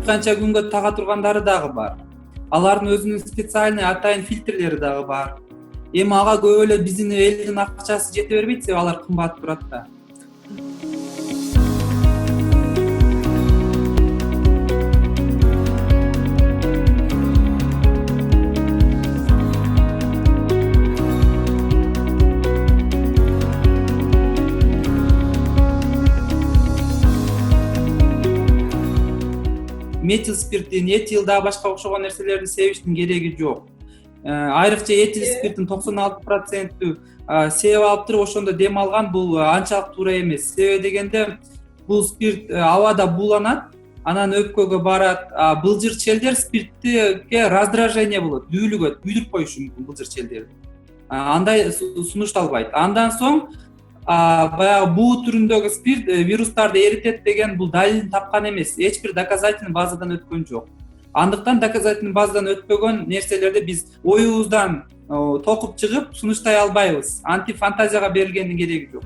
канча күнгө тага тургандары дагы бар. Алардын өзүнүн специальный атайын фильтрлери дагы бар. Эми ага көп эле биздин элдин акчасы жете бербейт, себеби алар кымбат турат да. Метил спиртин, этил да башка окшогон нерселерди себиштин кереги жок. Айрыкча этил спирттин 96% себеп алып туруп ошондо дем алган бул анчалык туура эмес. Себеби дегенде бул спирт абада бууланат, анан өпкөгө барат. Былжыр челдер спиртке раздражение болот, дүүлүгөт, күйдүрүп коюшу мүмкүн былжыр челдерди. Андай сунушталбайт. Андан соң баягы буу түрүндөгү спирт вирустарды эритет деген бул далилин тапкан эмес. Эч бир доказательный базадан өткөн жок. Андыктан доказательный базадан өтпөгөн нерселерди биз оюбуздан токуп чыгып сунуштай албайбыз. Антифантазияга берилгендин кереги жок.